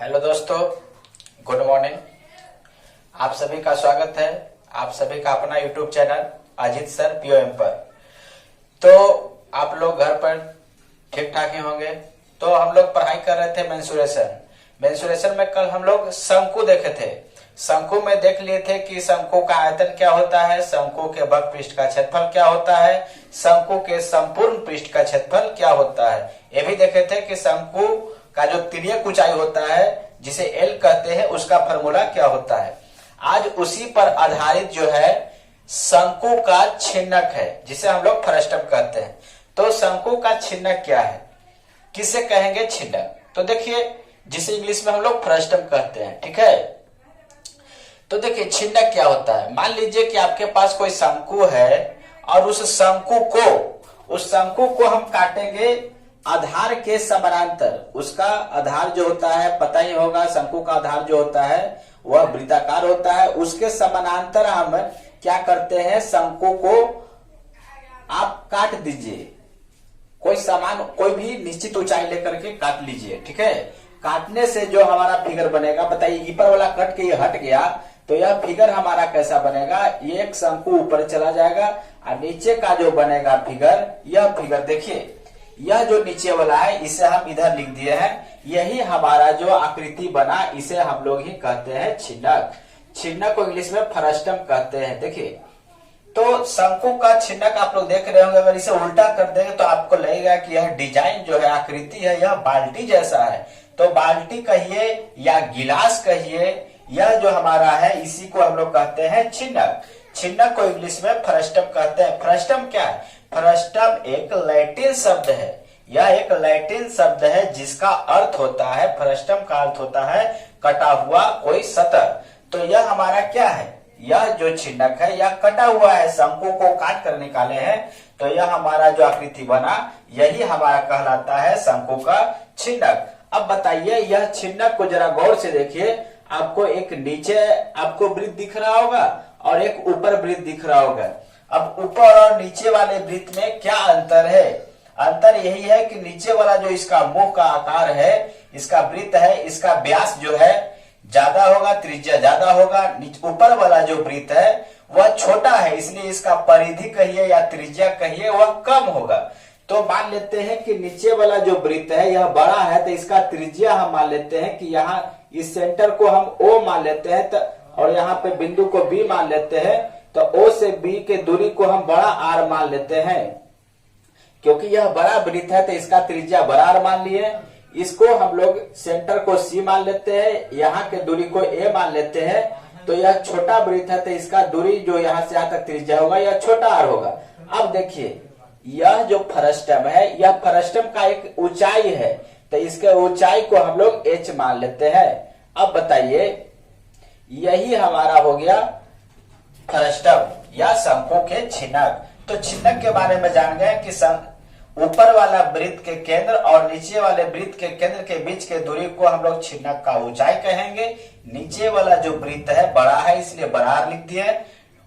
Hello दोस्तों, good morning. आप सभी का स्वागत है आप सभी का अपना YouTube channel Ajit sir POM पर। तो आप लोग घर पर ठीक ठाक ही होंगे। तो हम लोग पढ़ाई कर रहे थे मेंसुरेशन में कल हम लोग शंकु देखे थे। शंकु में देख लिए थे कि शंकु का आयतन क्या होता है, शंकु के वक्र पृष्ठ का क्षेत्रफल क्या होता है, शंकु के संपूर्ण पृष्ठ का क्षेत्रफल क्या होता है। ये भी देखे थे कि शंकु का जो तिर्यक ऊंचाई होता है जिसे एल कहते हैं उसका फॉर्मूला क्या होता है। आज उसी पर आधारित जो है शंकु का छिन्नक है जिसे हम लोग फ्रस्टम कहते हैं। तो शंकु का छिन्नक क्या है, किसे कहेंगे छिन्नक। तो देखिए, जिसे इंग्लिश में हम लोग फ्रस्टम कहते हैं, ठीक है। तो देखिए छिन्नक क्या होता है। मान लीजिए कि आपके पास कोई शंकु है और उस शंकु को हम काटेंगे आधार के समानांतर। उसका आधार जो होता है पता ही होगा, शंकु का आधार जो होता है वह वृत्ताकार होता है। उसके समानांतर हम क्या करते हैं, शंकु को आप काट दीजिए। कोई भी निश्चित ऊंचाई लेकर के काट लीजिए, ठीक है। काटने से जो हमारा फिगर बनेगा, बताइए ऊपर वाला कट के ये हट गया तो यह फिगर हमारा कैसा बनेगा। ये एक शंकु ऊपर चला जाएगा और नीचे का जो बनेगा फिगर, यह फिगर देखिए, यह जो नीचे वाला है इसे हम इधर लिख दिए हैं। यही हमारा जो आकृति बना इसे हम लोग ही कहते हैं छिन्नक। छिन्नक को इंग्लिश में फ्रस्टम कहते हैं। देखिए, तो शंकु का छिन्नक आप लोग देख रहे होंगे। अगर इसे उल्टा कर देंगे तो आपको लगेगा कि यह डिजाइन जो है, आकृति है, यह बाल्टी जैसा है। तो बाल्टी कहिए या गिलास कहिए, यह जो हमारा है इसी को हम लोग कहते हैं छिन्नक। छिन्नक को इंग्लिश में फ्रस्टम कहते हैं। फ्रस्टम क्या है? फ्रस्टम एक लैटिन शब्द है। यह एक लैटिन शब्द है जिसका अर्थ होता है, फ्रस्टम का अर्थ होता है कटा हुआ कोई सतह। तो यह हमारा क्या है, यह जो छिन्नक है यह कटा हुआ है, शंकु को काट कर निकाले हैं। तो यह हमारा जो आकृति बना यही हमारा कहलाता है शंकु का छिन्नक। अब बताइए, यह छिन्नक को जरा गौर से देखिए। आपको एक नीचे आपको वृत्त दिख रहा होगा और एक ऊपर वृत्त दिख रहा होगा। अब ऊपर और नीचे वाले वृत्त में क्या अंतर है? अंतर यही है कि नीचे वाला जो इसका मुंह का आकार है, इसका वृत्त है, इसका व्यास जो है ज्यादा होगा, त्रिज्या ज्यादा होगा। ऊपर वाला जो वृत्त है वह छोटा है, इसलिए इसका परिधि कहिए या त्रिज्या कहिए वह कम होगा। तो मान लेते हैं कि नीचे वाला जो वृत्त है यह बड़ा है, तो इसका त्रिज्या हम मान लेते हैं कि यहाँ इस सेंटर को हम O मान लेते हैं, तो और यहाँ पे बिंदु को B मान लेते हैं। तो O से B के दूरी को हम बड़ा R मान लेते हैं। क्योंकि यह बड़ा वृत्त है तो इसका त्रिज्या बड़ा R मान लिए। इसको हम लोग सेंटर को C मान लेते हैं, यहाँ के दूरी को A मान लेते हैं। तो यह छोटा वृत्त है तो इसका दूरी जो यहाँ से यहाँ तक त्रिज्या होगा यह छोटा R होगा। अब देखिए, यह जो फ्रस्टम है यह फ्रस्टम का एक ऊंचाई है, तो इसके ऊंचाई को हम लोग H मान लेते हैं। अब बताइए, यही हमारा हो गया फ्रस्टम या शंकु के छिन्नक। तो छिन्नक के बारे में जान गए कि ऊपर वाला वृत्त के केंद्र और नीचे वाले वृत्त के केंद्र के बीच के दूरी को हम लोग छिन्नक का ऊंचाई कहेंगे। नीचे वाला जो वृत्त है बड़ा है इसलिए बड़ा लिख दिए।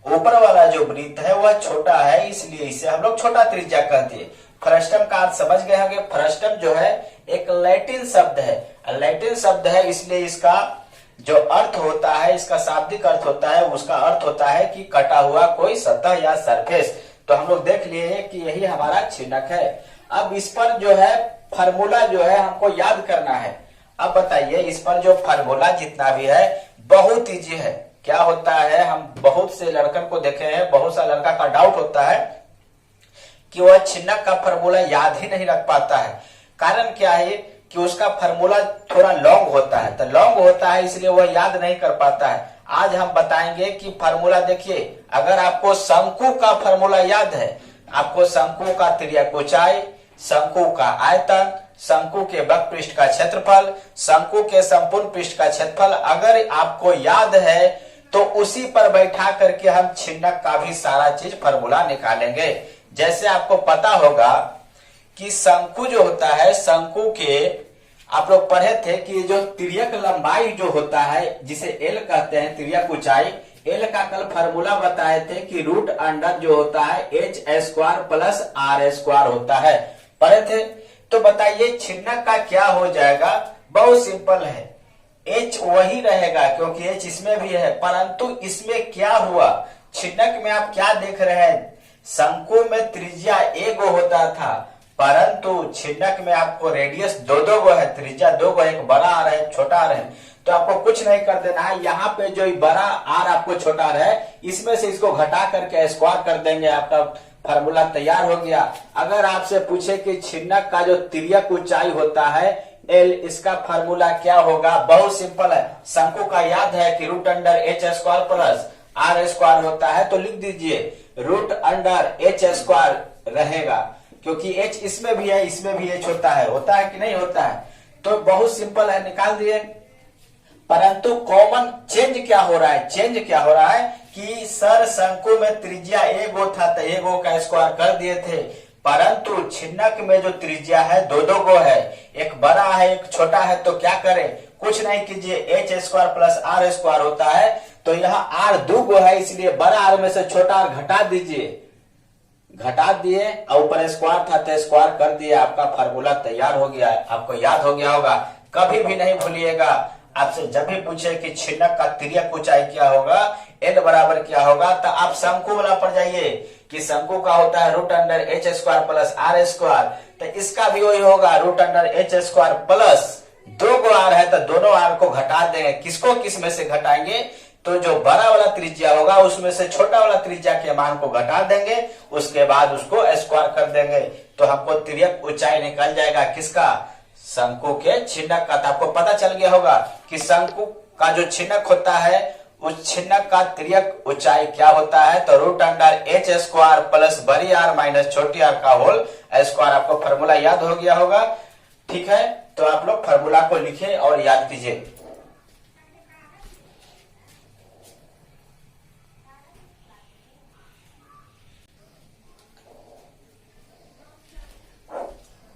ऊपर वाला जो वृत्त है वह छोटा है इसलिए इसे हम लोग छोटा त्रिज्या कहते हैं। फ्रस्टम का अर्थ समझ गए होंगे। फ्रस्टम जो है एक लैटिन शब्द है। लैटिन शब्द है इसलिए इसका जो अर्थ होता है, इसका शाब्दिक अर्थ होता है, उसका अर्थ होता है कि कटा हुआ कोई सतह या सरफेस। तो हम लोग देख लिए कि यही हमारा छिन्नक है। अब इस पर जो है फार्मूला जो है हमको याद करना है। अब बताइए, इस पर जो फार्मूला जितना भी है बहुत इजी है। क्या होता है, हम बहुत से लड़कन को देखे हैं, बहुत सा लड़का का डाउट होता है कि वह छिन्नक का फार्मूला याद ही नहीं रख पाता है। कारण क्या है कि उसका फार्मूला थोड़ा लॉन्ग होता है, तो लॉन्ग होता है इसलिए वह याद नहीं कर पाता है। आज हम बताएंगे कि फार्मूला देखिए, अगर आपको शंकु का फार्मूला याद है, आपको शंकु का तिर्यक ऊंचाई, शंकु का आयतन, शंकु के वक्र पृष्ठ का क्षेत्रफल, शंकु के संपूर्ण पृष्ठ का क्षेत्रफल अगर आपको याद है तो उसी पर बैठा करके हम छिन्नक का भी सारा चीज फार्मूला निकालेंगे। जैसे आपको पता होगा कि शंकु जो होता है, शंकु के आप लोग पढ़े थे कि जो तिर्यक लंबाई जो होता है जिसे एल कहते हैं, तिर्यक ऊंचाई, एल का कल फार्मूला बताए थे कि रूट अंडर जो होता है h² प्लस r² होता है, पढ़े थे। तो बताइए छिन्नक का क्या हो जाएगा। बहुत सिंपल है, एच वही रहेगा क्योंकि एच इसमें भी है, परंतु इसमें क्या हुआ, छिन्नक में आप क्या देख रहे हैं, शंकु में त्रिज्या एक गो होता था, परंतु छिन्नक में आपको रेडियस दो दो गो है, त्रिज्या दो गो, एक बड़ा आर है छोटा आर है। तो आपको कुछ नहीं कर देना है, यहाँ पे जो बड़ा आर आपको छोटा आर है इसमें से इसको घटा करके स्क्वायर कर देंगे, आपका फार्मूला तैयार हो गया। अगर आपसे पूछे कि छिन्नक का जो तिर्यक ऊंचाई होता है एल, इसका फार्मूला क्या होगा, बहुत सिंपल है। शंकु का याद है कि root under H square plus R square होता है, तो लिख दीजिए रूट अंडर एच स्क्वायर रहेगा, क्योंकि एच इसमें भी है इसमें भी एच होता है कि नहीं होता है। तो बहुत सिंपल है, निकाल दिए। परंतु कॉमन चेंज क्या हो रहा है, चेंज क्या हो रहा है कि सर शंकु में त्रिज्या एक गो था तो एक गो का स्क्वायर कर दिए थे, परंतु छिन्नक में जो त्रिज्या है दो दो गो है, एक बड़ा है एक छोटा है, तो क्या करें, कुछ नहीं कीजिए, H square plus R square होता है, तो यहाँ आर दो गो है इसलिए बड़ा आर में से छोटा आर घटा दीजिए, घटा दिए और ऊपर स्क्वायर था तो स्क्वायर कर दिए, आपका फार्मूला तैयार हो गया है। आपको याद हो गया होगा, कभी भी नहीं भूलिएगा, आपसे जब भी पूछे कि छिन्नक का तिर्यक ऊंचाई क्या होगा, एल बराबर क्या होगा, तो आप शंकु वाला पर जाइए कि शंकु का होता है root under H square plus R square, तो इसका भी वही होगा root under H square plus दो गो आर है तो दोनों आर को घटा देंगे, किसको किस में से घटाएंगे, तो जो बड़ा वाला त्रिज्या होगा उसमें से छोटा वाला त्रिज्या के मान को घटा देंगे, उसके बाद उसको स्क्वायर कर देंगे, तो हमको तिर्यक ऊंचाई निकल जाएगा किसका, शंकु के छिन्नक का। तो आपको पता चल गया होगा कि शंकु का जो छिन्नक होता है उस छिन्नक का तिर्यक ऊंचाई क्या होता है, तो root under H square plus बड़ी आर माइनस छोटी आर का होल स्क्वायर। आपको फार्मूला याद हो गया होगा, ठीक है। तो आप लोग फार्मूला को लिखें और याद कीजिए।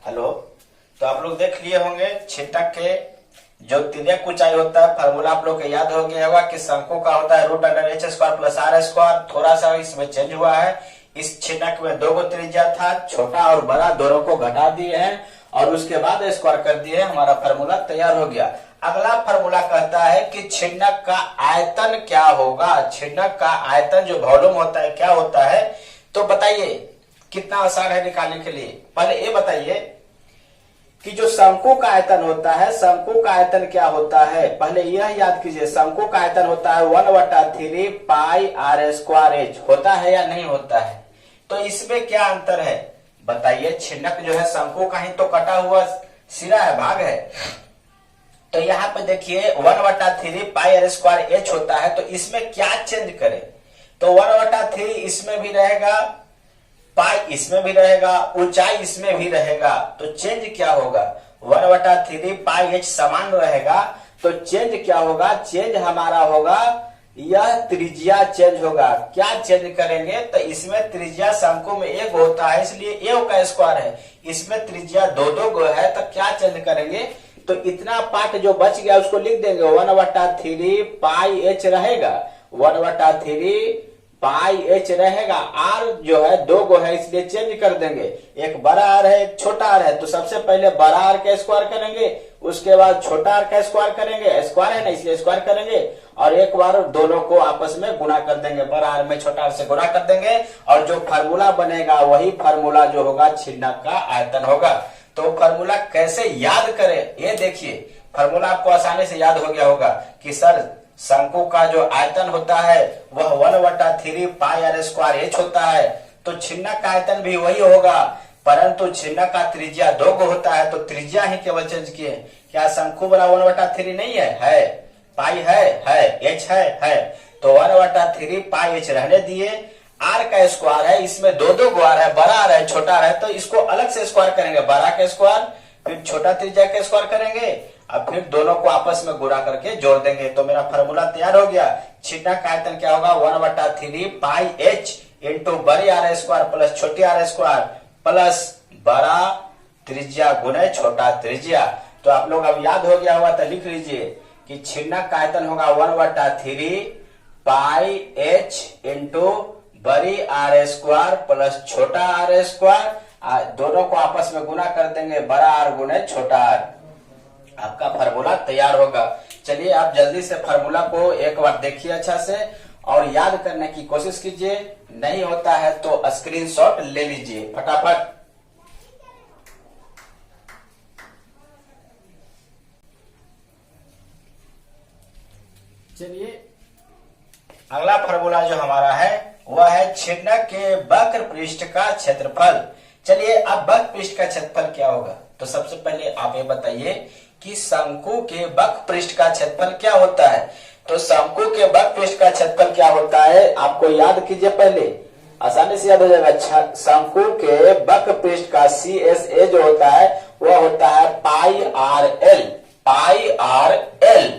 हेलो, तो आप लोग देख लिए होंगे छिन्नक के जो तिर्यक ऊंचाई होता है, फार्मूला आप लोग को याद हो गया होगा कि शंकु का होता है root under H square plus R square. थोड़ा सा इसमें चेंज हुआ है, इस छिन्नक में दो गो त्रिज्या था, छोटा और बड़ा दोनों को घटा दिए हैं और उसके बाद स्क्वायर कर दिए, हमारा फार्मूला तैयार हो गया। अगला फार्मूला कहता है कि छिन्नक का आयतन क्या होगा, छिन्नक का आयतन जो वॉल्यूम होता है क्या होता है, तो बताइए कितना आसान है निकालने के लिए। पहले ये बताइए कि जो शंकु का आयतन होता है, शंकु का आयतन क्या होता है, पहले यह याद कीजिए, शंकु का आयतन होता है 1/3 पाई आर स्क्वायर एच, होता है या नहीं होता है। तो इसमें क्या अंतर है बताइए, छिन्नक जो है शंकु का ही तो कटा हुआ सिरा है, भाग है, तो यहाँ पे देखिए 1/3 पाई आर स्क्वायर एच होता है, तो इसमें क्या चेंज करें, तो 1/3 इसमें भी रहेगा, पाई इसमें भी रहेगा, ऊंचाई इसमें भी रहेगा, तो चेंज क्या होगा, 1/3 पाई एच समान रहेगा, तो चेंज क्या होगा, चेंज हमारा होगा यह त्रिज्या चेंज होगा। क्या चेंज करेंगे, तो इसमें त्रिज्या शंकु में एक होता है इसलिए ए का स्क्वायर है, इसमें त्रिज्या दो दो गो है, तो क्या चेंज करेंगे, तो इतना पार्ट जो बच गया उसको लिख देंगे 1/3 पाई एच रहेगा, 1/3 पाई एच रहेगा, आर जो है दो गो है इसलिए चेंज कर देंगे, एक बड़ा आर है एक छोटा आर है, तो सबसे पहले बड़ा आर का स्क्वायर करेंगे, उसके बाद छोटा आर का स्क्वायर करेंगे, स्क्वायर है ना इसलिए स्क्वायर करेंगे, और एक बार दोनों को आपस में गुणा कर देंगे, बड़ा आर में छोटा आर से गुणा कर देंगे, और जो फार्मूला बनेगा वही फार्मूला जो होगा छिन्नक का आयतन होगा। तो फार्मूला कैसे याद करें, ये देखिए, फार्मूला आपको आसानी से याद हो गया होगा कि सर शंकु का जो आयतन होता है वह 1/3 पाई आर स्क्वायर एच होता है, तो छिन्नक का आयतन भी वही होगा, परंतु छिन्नक का त्रिज्या दो गो होता है, तो त्रिज्या ही केवल चेंज किए। क्या शंकु बड़ा 1/3 नहीं है, पाई है, एच है, तो 1/3 पाई एच रहने दिए, आर का स्क्वायर है, इसमें दो दो गो आर है, बड़ा आर है छोटा आर है, तो इसको अलग से स्क्वायर करेंगे, बड़ा का स्क्वायर फिर छोटा त्रिज्या का स्क्वायर करेंगे, अब फिर दोनों को आपस में गुणा करके जोड़ देंगे, तो मेरा फार्मूला तैयार हो गया। छिन्नक का आयतन क्या होगा, 1/3 पाई एच इंटू बड़ी आर स्क्वायर प्लस छोटी आर स्क्वायर प्लस बड़ा त्रिज्या गुने छोटा त्रिज्या। तो आप लोग अब याद हो गया होगा, तो लिख लीजिए कि छिन्नक का आयतन होगा 1/3 पाई एच इंटू बड़ी आर स्क्वायर प्लस छोटा आर स्क्वायर, दोनों को आपस में गुणा कर देंगे, बड़ा आर गुने छोटा आर, आपका फार्मूला तैयार होगा। चलिए आप जल्दी से फार्मूला को एक बार देखिए अच्छा से और याद करने की कोशिश कीजिए। नहीं होता है तो स्क्रीनशॉट ले लीजिए फटाफट। चलिए अगला फार्मूला जो हमारा है वह है छिन्नक के वक्र पृष्ठ का क्षेत्रफल। चलिए अब वक्र पृष्ठ का क्षेत्रफल क्या होगा, तो सबसे पहले आप ये बताइए कि शंकु के वक्र पृष्ठ का क्षेत्रफल क्या होता है। तो शंकु के वक्र पृष्ठ का क्षेत्रफल क्या होता है आपको याद कीजिए, पहले आसानी से याद हो जाएगा। शंकु के वक्र पृष्ठ का CSA जो होता है वह होता है पाई आर एल।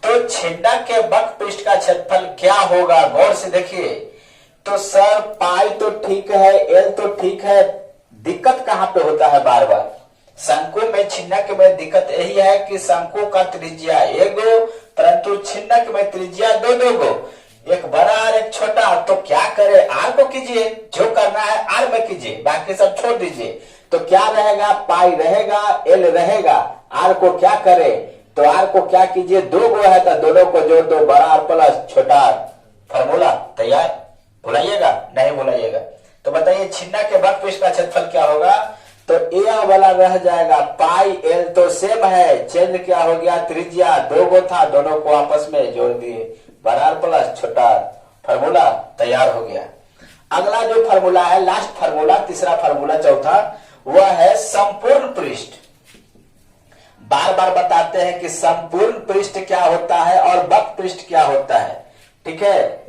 तो छिन्नक के वक्र पृष्ठ का क्षेत्रफल क्या होगा, गौर से देखिए। तो सर पाई तो ठीक है, एल तो ठीक है, दिक्कत कहां पे होता है बार बार शंकु में छिन्नक में दिक्कत यही है कि शंकु का त्रिज्या एक गो परंतु छिन्नक में त्रिज्या दो गो, एक बड़ा और एक छोटा। तो क्या करे, आर को कीजिए, जो करना है आर में कीजिए, बाकी सब छोड़ दीजिए। तो क्या रहेगा, पाई रहेगा, एल रहेगा, आर को क्या करे, तो आर को क्या कीजिए, दो गो है तो दोनों को जोड़ दो, बड़ा आर प्लस छोटा आर। फार्मूला तैयार, भुलाइएगा नहीं भुलाइएगा। तो बताइए छिन्नक के वक्र पृष्ठ का क्षेत्रफल क्या होगा, तो ए वाला रह जाएगा पाई एल तो सेम है, चेंज क्या हो गया, त्रिज्या दो गो था, दोनों को आपस में जोड़ दिए, बड़ा आर प्लस छोटा आर। फार्मूला तैयार हो गया। अगला जो फार्मूला है, लास्ट फार्मूला, तीसरा फार्मूला चौथा, वह है संपूर्ण पृष्ठ। बार बार बताते हैं कि संपूर्ण पृष्ठ क्या होता है और वक्र पृष्ठ क्या होता है, ठीक है।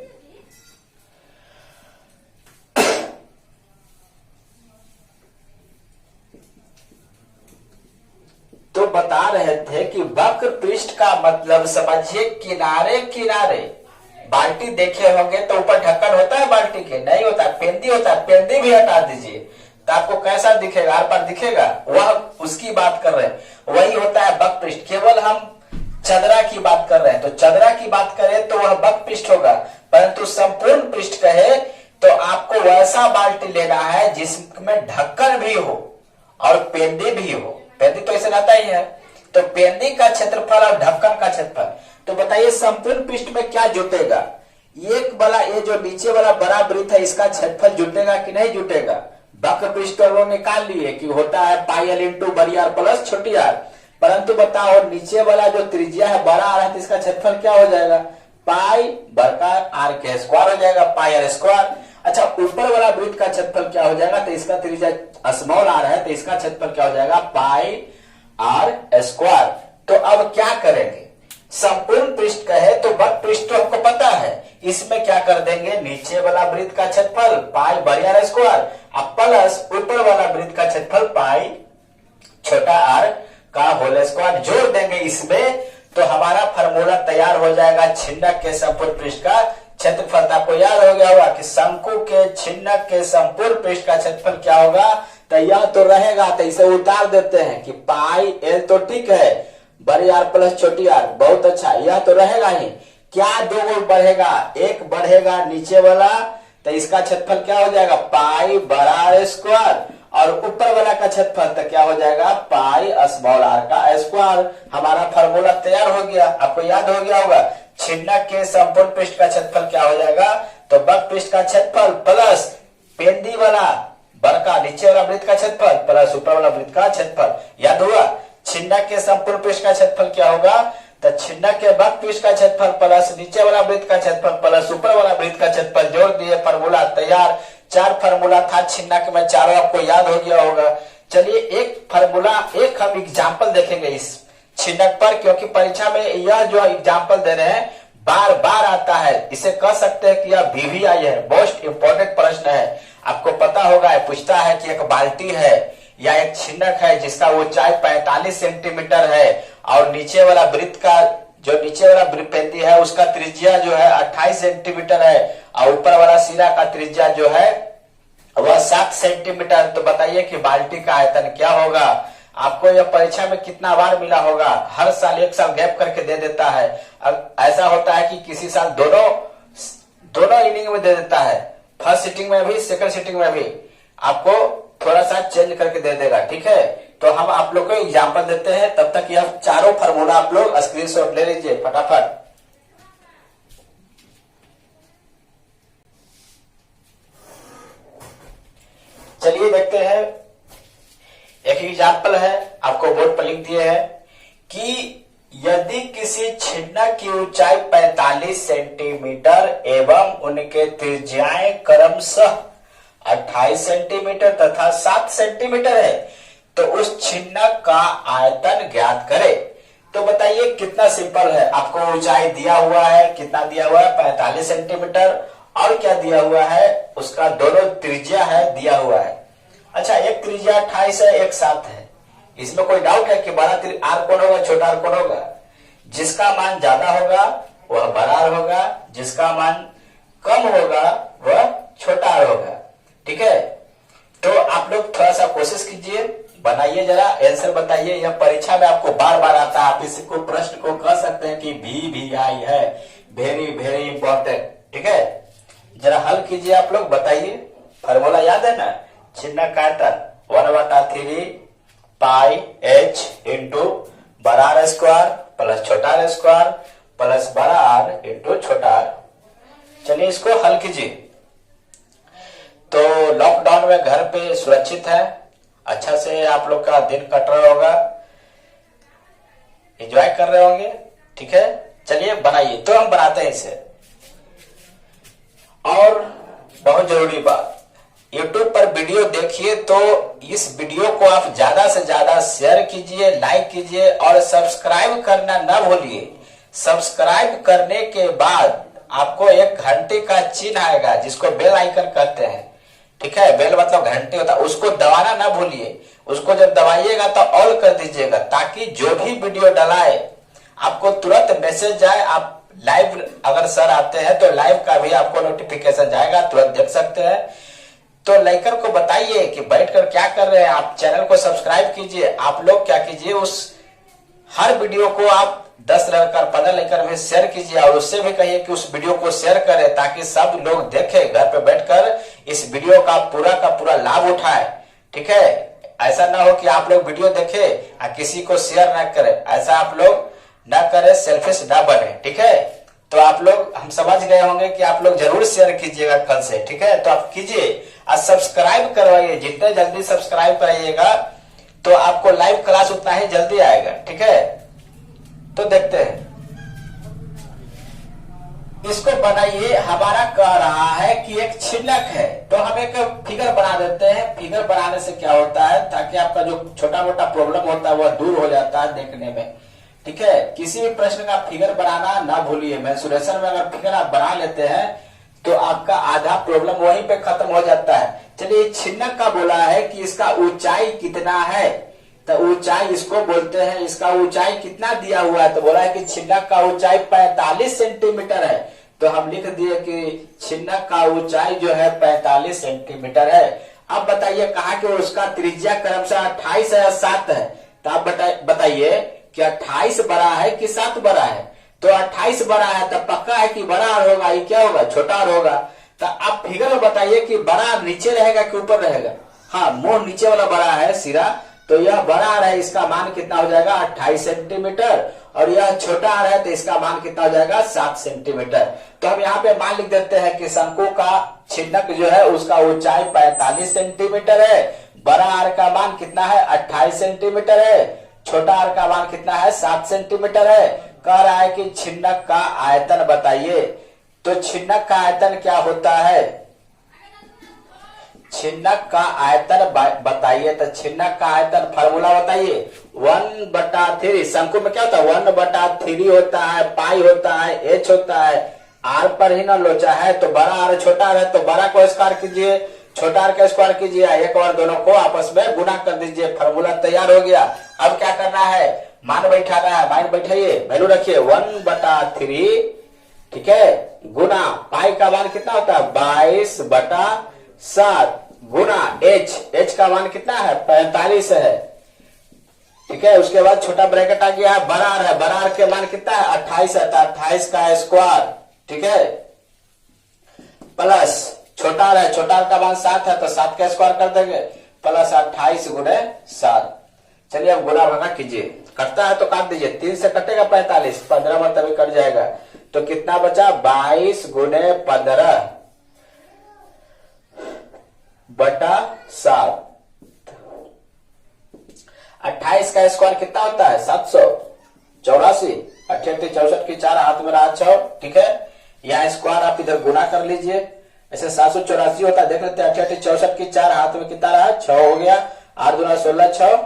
तो बता रहे थे कि वक्र पृष्ठ का मतलब समझिए किनारे किनारे। बाल्टी देखे होंगे तो ऊपर ढक्कन होता है बाल्टी के, नहीं होता, पेंदी होता है, पेंदी भी हटा दीजिए तो आपको कैसा दिखेगा, आर पार दिखेगा, वह उसकी बात कर रहे हैं, वही होता है वक्र पृष्ठ। केवल हम चदरा की बात कर रहे हैं, तो चदरा की बात करें तो वह वक्र पृष्ठ होगा, परंतु संपूर्ण पृष्ठ कहे तो आपको वैसा बाल्टी लेना है जिसमें ढक्कन भी हो और पेंदी भी हो। पेंदी तो ऐसे रहता ही है, तो पेंदी का क्षेत्रफल और ढक्कन का क्षेत्रफल। तो बताइए संपूर्ण पृष्ठ में क्या जुटेगा, एक वाला ये जो नीचे वाला बड़ा वृत्त है इसका क्षेत्रफल जुटेगा कि नहीं जुटेगा। वक्र पृष्ठ तो निकाल लिए कि होता है पाई एल इंटू बड़ी आर प्लस छोटी आर, परंतु बताओ नीचे वाला जो त्रिज्या है बड़ा आर है तो इसका क्षेत्रफल क्या हो जाएगा, पाई बड़का आर के स्क्वायर हो जाएगा, पाई आर स्क्वायर। अच्छा ऊपर वाला वृत्त का क्षेत्रफल क्या हो जाएगा, तो इसका त्रिज्या स्मॉल आर है तो इसका क्षेत्रफल क्या हो जाएगा, पाई आर स्क्वायर। तो अब क्या करेंगे, संपूर्ण पृष्ठ कहे तो वक्र पृष्ठ तो हमको पता है, इसमें क्या कर देंगे, नीचे वाला वृत्त का क्षेत्रफल पाई बड़ी आर स्क्वायर अब प्लस ऊपर वाला वृत्त का क्षेत्रफल पाई छोटा आर का होल स्क्वायर जोड़ देंगे इसमें, तो हमारा फार्मूला तैयार हो जाएगा छिन्नक के संपूर्ण पृष्ठ का क्षेत्रफल। आपको याद हो गया होगा कि शंकु के छिन्नक के संपूर्ण पृष्ठ का क्षेत्रफल क्या होगा, तो यह तो रहेगा, तो इसे उतार देते हैं कि पाई एल तो ठीक है, बड़ी आर प्लस छोटी आर, बहुत अच्छा, यह तो रहेगा ही। क्या दो गो बढ़ेगा, एक बढ़ेगा नीचे वाला तो इसका क्षेत्रफल क्या हो जाएगा, पाई बड़ा आर स्क्वायर, और ऊपर वाला का क्षेत्रफल तो क्या हो जाएगा, पाई स्मॉल आर का स्क्वायर। हमारा फार्मूला तैयार हो गया। आपको याद हो गया होगा छिन्नक के संपूर्ण पृष्ठ का क्षेत्रफल क्या हो जाएगा, तो वक्र पृष्ठ का क्षेत्रफल प्लस पेंदी वाला बड़का नीचे वाला वृत्त का क्षेत्रफल प्लस ऊपर वाला वृत्त का क्षेत्रफल। याद हुआ, छिन्नक के संपूर्ण पृष्ठ का क्षेत्रफल क्या होगा, तो छिन्नक के वक्र पृष्ठ का क्षेत्रफल प्लस नीचे वाला वृत्त का क्षेत्रफल प्लस ऊपर वाला वृत्त का क्षेत्रफल जोड़ दिए, फार्मूला तैयार। चार फार्मूला था छिन्नक में, चारों आपको याद हो गया होगा। चलिए एक फार्मूला, एक हम एग्जाम्पल देखेंगे इस छिन्नक पर, क्योंकि परीक्षा में यह जो एग्जाम्पल दे रहे हैं बार बार आता है, इसे कह सकते हैं कि यह VVI है, मोस्ट इंपोर्टेंट प्रश्न है। आपको पता होगा, पूछता है कि एक बाल्टी है या एक छिन्नक है जिसका ऊंचाई 45 सेंटीमीटर है और नीचे वाला वृत्त का जो नीचे वाला पेंदी है उसका त्रिज्या जो है 28 सेंटीमीटर है और ऊपर वाला सिरा का त्रिज्या जो है वह 7 सेंटीमीटर। तो बताइए कि बाल्टी का आयतन क्या होगा। आपको यह परीक्षा में कितना बार मिला होगा, हर साल एक साल गैप करके दे देता है। अब ऐसा होता है कि किसी साल दोनों इनिंग में दे देता है, फर्स्ट सिटिंग में भी सेकंड सिटिंग में भी आपको थोड़ा सा चेंज करके दे देगा, ठीक है। तो हम आप लोग को एग्जाम्पल देते हैं, तब तक यह चारों फार्मूला आप लोग स्क्रीनशॉट ले लीजिए फटाफट। चलिए देखते हैं, एक एग्जाम्पल है आपको बोर्ड पर लिख दिए है कि यदि किसी छिन्नक की ऊंचाई 45 सेंटीमीटर एवं उनके त्रिज्याएं क्रमशः 28 सेंटीमीटर तथा 7 सेंटीमीटर है तो उस छिन्नक का आयतन ज्ञात करें। तो बताइए कितना सिंपल है, आपको ऊंचाई दिया हुआ है, कितना दिया हुआ है 45 सेंटीमीटर, और क्या दिया हुआ है उसका दोनों त्रिज्या है दिया हुआ है। अच्छा, एक त्रिज्या 28 है, एक 7 है, इसमें कोई डाउट है कि बड़ा आर कौन होगा छोटा आर कौन होगा? जिसका मान ज्यादा होगा वह बड़ा आर होगा, जिसका मान कम होगा वह छोटा आर होगा। ठीक है, तो आप लोग थोड़ा सा कोशिश कीजिए, बनाइए, जरा आंसर बताइए। यह परीक्षा में आपको बार बार आता है, आप इसी को प्रश्न को कह सकते हैं कि VVI है, वेरी वेरी इंपॉर्टेंट। ठीक है, जरा हल कीजिए, आप लोग बताइए। फार्मूला याद है ना, छिन्नक का आयतन 1/3 पाई h इंटू बड़ा आर स्क्वायर प्लस छोटा आर स्क्वायर प्लस बड़ा आर इंटू छोटा आर। चलिए इसको हल कीजिए। तो लॉकडाउन में घर पे सुरक्षित है, अच्छा से आप लोग का दिन कट रहा होगा, एंजॉय कर रहे होंगे। ठीक है, चलिए बनाइए। तो हम बनाते हैं इसे। और बहुत जरूरी बात, YouTube पर वीडियो देखिए तो इस वीडियो को आप ज्यादा से ज्यादा शेयर कीजिए, लाइक कीजिए और सब्सक्राइब करना ना भूलिए। सब्सक्राइब करने के बाद आपको एक घंटे का चिन्ह आएगा जिसको बेल आइकन कहते हैं। ठीक है, बेल मतलब घंटे होता है, उसको दबाना ना भूलिए। उसको जब दबाइएगा तो ऑल कर दीजिएगा, ताकि जो भी वीडियो डलाए आपको तुरंत मैसेज जाए। आप लाइव अगर सर आते हैं तो लाइव का भी आपको नोटिफिकेशन जाएगा, तुरंत देख सकते हैं। तो लाइकर को बताइए कि बैठकर क्या कर रहे हैं, आप चैनल को सब्सक्राइब कीजिए। आप लोग क्या कीजिए, उस हर वीडियो को आप 10 लेकर 15 लेकर भी शेयर कीजिए, और उससे भी कहिए कि उस वीडियो को शेयर करें, ताकि सब लोग देखें, घर पे बैठकर इस वीडियो का पूरा लाभ उठाए। ठीक है, ऐसा ना हो कि आप लोग वीडियो देखें और किसी को शेयर ना करें, ऐसा आप लोग ना करें, सेल्फिश ना बने। ठीक है, तो आप लोग, हम समझ गए होंगे कि आप लोग जरूर शेयर कीजिएगा कल से। ठीक है, तो आप कीजिए और सब्सक्राइब करवाइए। जितने जल्दी सब्सक्राइब कराइएगा तो आपको लाइव क्लास उतना ही जल्दी आएगा। ठीक है, तो देखते हैं, इसको बनाइए। हमारा कह रहा है कि एक छिन्नक है, तो हम एक फिगर बना देते हैं। फिगर बनाने से क्या होता है, ताकि आपका जो छोटा मोटा प्रॉब्लम होता है वह दूर हो जाता है देखने में। ठीक है, किसी भी प्रश्न का फिगर बनाना ना भूलिए। मेंसुरेशन में अगर फिगर आप बना लेते हैं तो आपका आधा प्रॉब्लम वहीं पे खत्म हो जाता है। चलिए, छिन्नक का बोला है कि इसका ऊंचाई कितना है, तो ऊंचाई इसको बोलते हैं। इसका ऊंचाई कितना दिया हुआ है, तो बोला है कि छिन्नक का ऊंचाई 45 सेंटीमीटर है। तो हम लिख दिए कि छिन्नक का ऊंचाई जो है 45 सेंटीमीटर है। अब बताइए, कहा कि उसका त्रिज्या क्रमशः 28 है या 7 है। तो आप बताइए कि 28 बड़ा है कि 7 बड़ा है। तो 28 बड़ा है तो पक्का है कि बड़ा आर होगा, ये क्या होगा, छोटा आर होगा। तो आप फिगर में बताइए कि बड़ा आर नीचे रहेगा कि ऊपर रहेगा। हाँ, मोड़ नीचे वाला बड़ा है सिरा, तो यह बड़ा आर है, इसका मान कितना हो जाएगा 28 सेंटीमीटर, और यह छोटा आर है तो इसका मान कितना हो जाएगा 7 सेंटीमीटर। तो हम यहाँ पे मान लिख देते हैं कि शंकु का छिन्नक जो है उसका ऊंचाई 45 सेंटीमीटर है, बड़ा आर का मान कितना है 28 सेंटीमीटर है, छोटा आर का मान कितना है 7 सेंटीमीटर है। कह रहा है कि छिन्नक का आयतन बताइए। तो छिन्नक का आयतन क्या होता है, छिन्नक का आयतन बताइए। तो छिन्नक का आयतन फार्मूला बताइए, 1/3। शंकु में क्या होता है 1/3 होता है, पाई होता है, h होता है, आर पर ही ना लोचा है। तो बड़ा आर छोटा आर है, तो बड़ा को स्क्वायर कीजिए, छोटा आर का स्क्वायर कीजिए, एक और दोनों को आपस में गुणा कर दीजिए, फार्मूला तैयार हो गया। अब क्या करना है, मान बैठाना है, मान बैठाइए, वैल्यू रखिए 1/3। ठीक है, गुना पाई का मान कितना होता है 22/7 गुना h का मान कितना है 45 है। ठीक है, उसके बाद छोटा ब्रैकेट आ गया है, बड़ा आर है, बड़ा आर के मान कितना है 28 है, 28 का स्क्वायर। ठीक है, प्लस छोटा आर है, छोटा आर का मान 7 है, तो 7 का स्क्वायर कर देंगे, प्लस 28 गुणे 7। चलिए अब गुना भागा कीजिए। कटता है तो काट दीजिए। 3 से कटेगा 45, 15 मतलब कट जाएगा। तो कितना बचा? 22 गुने 15 बटा 7। 28 का स्क्वायर कितना होता है? 784। 88 64 की 4 हाथ में रहा 6। ठीक है, यहाँ स्क्वायर आप इधर गुना कर लीजिए। ऐसे 784 होता है, देख लेते हैं। 88 64 की 4 हाथ में कितना रहा? 6 हो गया। 8 दूना 16, 6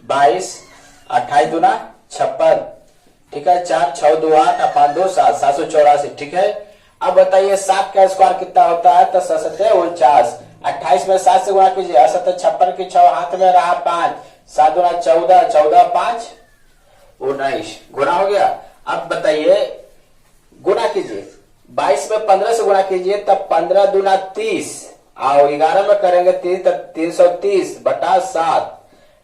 22, 28 दूना 56। ठीक है, 4 6 2 8 5 2 7, 784। ठीक है, अब बताइए 7 का स्क्वायर कितना होता है? तो 49। 28 में 7 से गुणा कीजिए। 56 की 6 हाथ में रहा 5, 7 दूना 14, 14 5 19, गुना हो गया। अब बताइए गुना कीजिए। 22 में 15 से गुणा कीजिए, तब 15 दूना 30 और 11 में करेंगे 30 तब 330 बटा 7।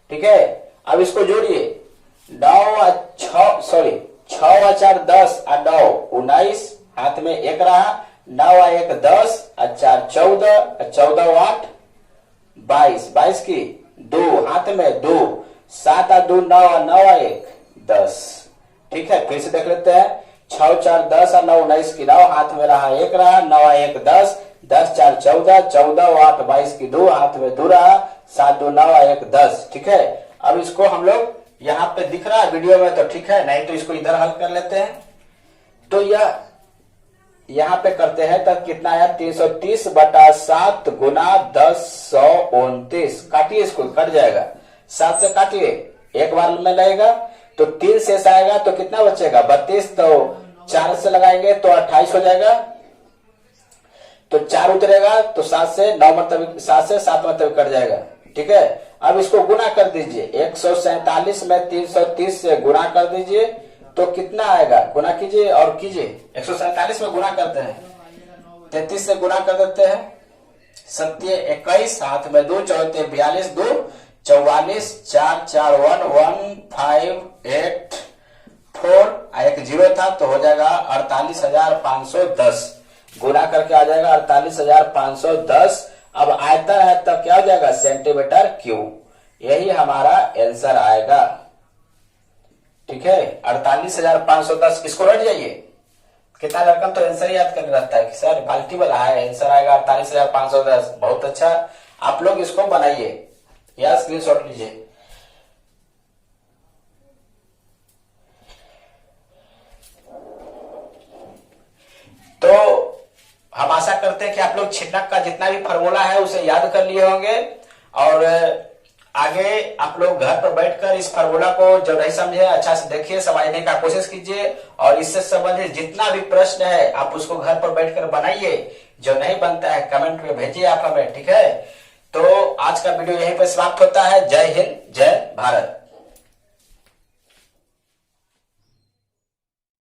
ठीक है, अब इसको जोड़िए। 6 और 4 10 और 9 19, हाथ में 1 रहा। 9 और 1 10 और 4 14, 14 और 8 22, 22 की 2 हाथ में 2, 7 और 2 9 और 9 और 1 10। ठीक है, फिर से देख लेते हैं। 6 4 10 और 9 19 की 9 हाथ में रहा 1 रहा। 9 और 1 10, 10 4 14, 14 और 8 22 की 2 हाथ में 2 रहा। 7 2 9 और 1 10। ठीक है, अब इसको हम लोग यहाँ पे दिख रहा है वीडियो में तो ठीक है, नहीं तो इसको इधर हल कर लेते हैं। तो यह यहाँ पे करते हैं तब कितना है? 330 बटा 7 गुना 10 129। काटिए, इसको कट जाएगा। 7 से काटिए, एक बार में लगेगा तो 3 शेष आएगा तो कितना बचेगा? 32। तो 4 से लगाएंगे तो 28 हो जाएगा। तो 4 उतरेगा तो 7 से 9 मतलब 7 से 7 मतलब कट जाएगा। ठीक है, अब इसको गुना कर दीजिए। 147 में 330 से गुना कर दीजिए तो कितना आएगा? गुना कीजिए और कीजिए। 147 में गुना करते हैं, 33 से गुना कर देते हैं। 7 21, हाथ में 2 4 42, 2 44, 4 4 1 1 5 8 4, एक 0 था तो हो जाएगा 48,510। गुना करके आ जाएगा 48,510। अब आयतन है तब क्या हो जाएगा? Centimetre cube. यही हमारा आंसर आएगा। ठीक है, 48,510। इसको रट जाइए। कितना रकम तो आंसर याद कर रहता है कि सर बाल्टी वाला है, आंसर आएगा 48,510। बहुत अच्छा, आप लोग इसको बनाइए या स्क्रीनशॉट लीजिए। तो हम आशा करते हैं कि आप लोग छिटक का जितना भी फार्मूला है उसे याद कर लिए होंगे और आगे आप लोग घर पर बैठकर इस फार्मूला को जो नहीं समझे अच्छा से देखिए, समझने का कोशिश कीजिए और इससे संबंधित जितना भी प्रश्न है आप उसको घर पर बैठकर बनाइए। जो नहीं बनता है कमेंट में भेजिए आप हमें। ठीक है, तो आज का वीडियो यहीं पर समाप्त होता है। जय हिंद, जय भारत।